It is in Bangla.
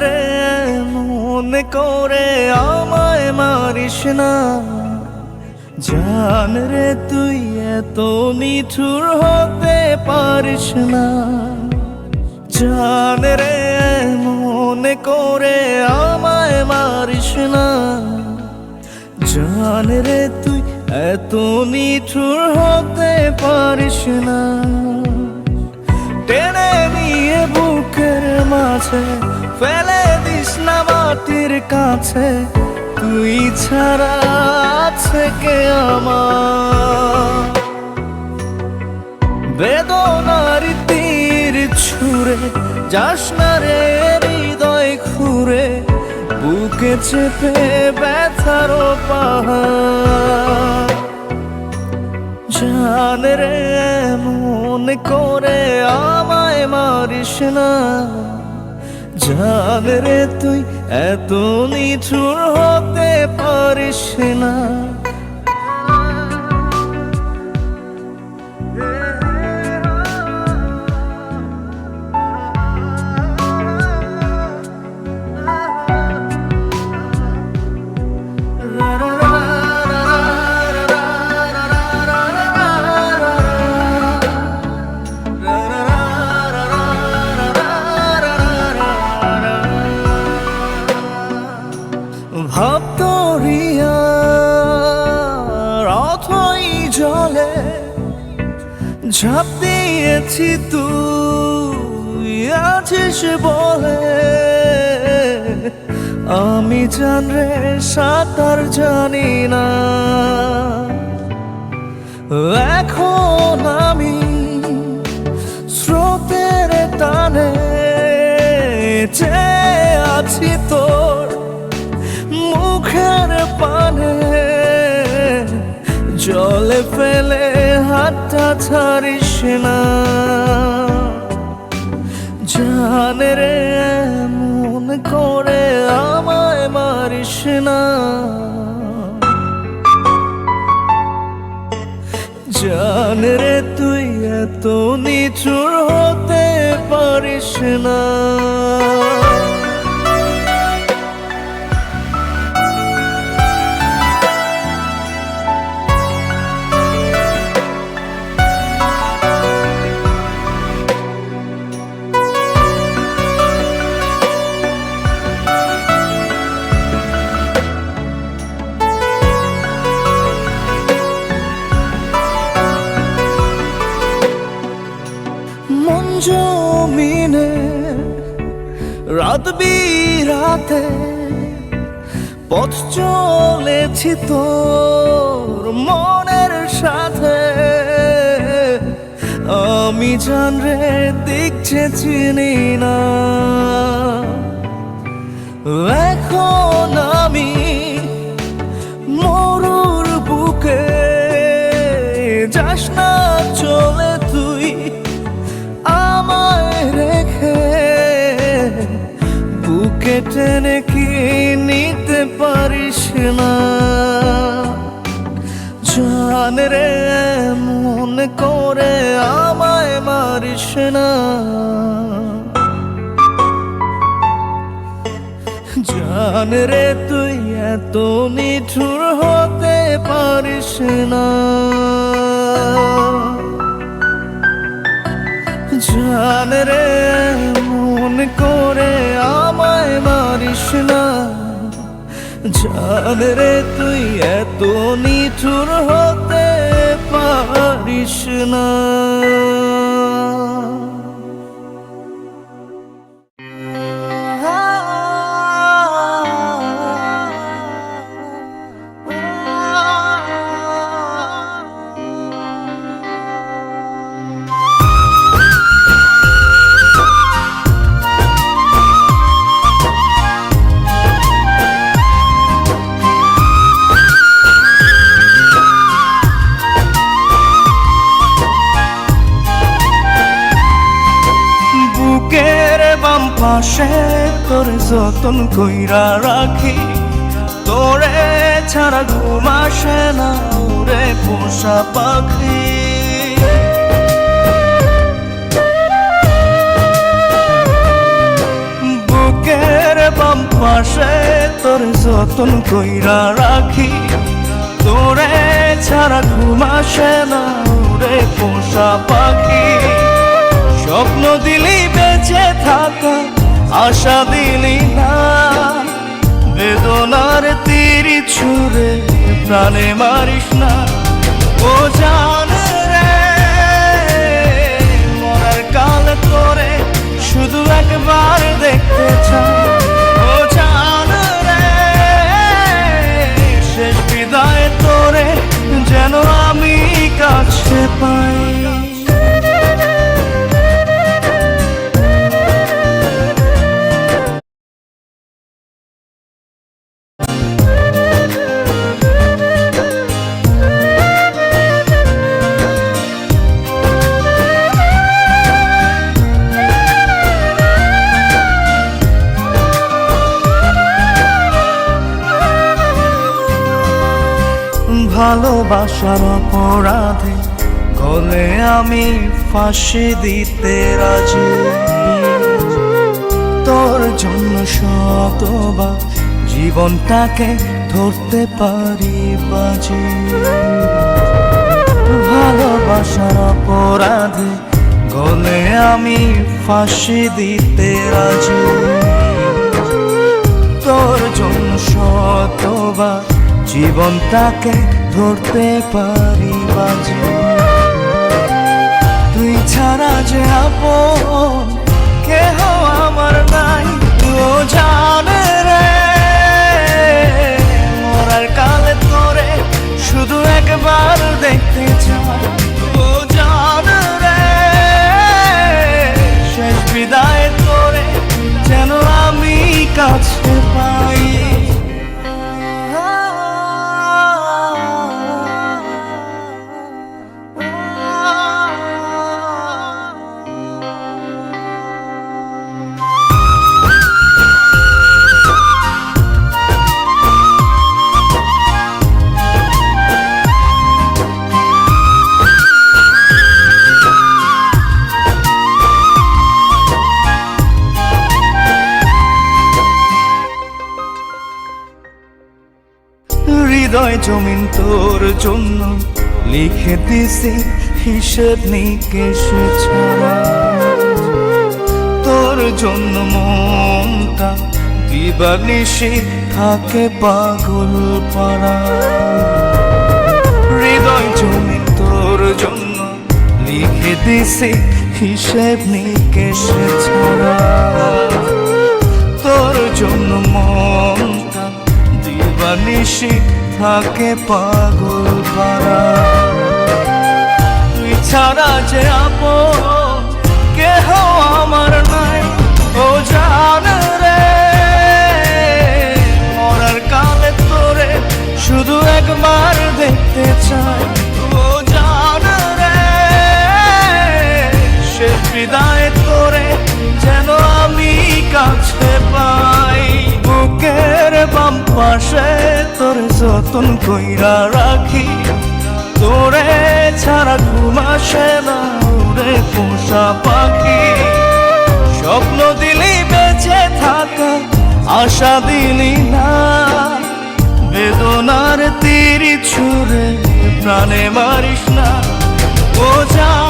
রে মনে করে আমায় মারিস না, জান রে তুই এত নিঠুর হতে পারিস না। জান রে মনে করে আমায় মারিস না, জান রে তুই এত নিঠুর হতে পারিস না। টেনে নিয়ে বুকের মাঝে ফেলে দিস না মাটির কাছে, তুই ছাড়া আছে কে আমার। বেদনার তীর ছুঁড়ে যাস না রে হৃদয় খুঁড়ে, বুকে চেপে ব্যথার পাহাড়। জান রে মনে করে আমায় মারিস না, জান রে তুই এত নিঠুর হতে পারিস না। ভাবতরিয়ার অথই জলে ঝাঁপ দিয়েছি তুই আছিস বলে, আমি জান রে সাঁতার জানি না। এখন আমি স্রোতের টানে চেয়ে আছি তোর মুখের পানে, জলে ফেলে হাতটা ছাড়িস না। জান রে মন করে আমায় মারিস না, জান রে তুই এত নিঠুর হতে পারিস না। জমিনে রাত বিরাতে পথ চলেছি তোর মনের সাথে, আমি জান রে দিক চিনি না। এখন আমি মরুর বুকে, যাস না চলে তুই আমায় রেখে, বুকে টেনে কি নিতে পারিস না। জান রে মনে করে আমায় মারিস না, জান রে তুই এত নিঠুর হতে পারিস না। জান রে মন করে আমায় মারিস না, জান রে তুই এত নিঠুর হতে পারিস না। পাশে তোর যতন কইরা রাখি, তোরে ছাড়া ঘুম আসে না রে পোষা পাখি। বুক বুকের বাম পাশে তোর যতন কইরা রাখি, তোরে ছাড়া ঘুম আসে না রে পোষা পাখি। স্বপ্ন দিলি বেঁচে থাকা, আশা দিলি না, বেদনার তীর ছুঁড়ে প্রাণে মারিস না। ও জান রে, মরার কাল তোরে শুধু একবার দেখতে চাই। ও জান রে, শেষ বিদায় তোরে যেন আমি কাছে পাই। ভালোবাসার অপরাধে গলে আমি ফাঁসি দিতে রাজি, তোর জন্য শতবার জীবনটাকে ধরতে পারি বাজি। ভালোবাসার অপরাধে গলে আমি ফাঁসি দিতে রাজি, তোর জন্য শতবার জীবনটাকে ধরতে পারি বাজি। তুই ছাড়া যে আপন কেহ আমার নাই। ও জান রে, মরার কালে তোরে শুধু একবার দেখতে চাই। ও জান রে, শেষ বিদায় তোরে যেন আমি কাছে পাই। হৃদয় জমিন তোর জন্য লিখে দিছি হিসেব নিকেশ ছাড়া, তোর জন্য মনটা দিবানিশি থাকে পাগল পাড়া। হৃদয় জমিন তোর জন্য লিখে দিছি হিসেব নিকেশ ছাড়া, তোর জন্য মনটা দিবানিশি থাকে পাগল পাড়া। তুই ছাড়া যে আপন কেহ আমার নাই। ও জান রে, মরার কালে তোরে শুধু একবার দেখতে চাই। ও জান রে, শেষ বিদায় তোরে যেন আমি কাছে পাই। বুকের বাম পাশে তোর যতন কইরা রাখি, তোরে ছাড়া ঘুম আসে না রে পোষা পাখি। স্বপ্ন দিলি বেঁচে থাকা, আশা দিলি না, বেদনার তীর ছুঁড়ে প্রাণে মারিস না। ও জান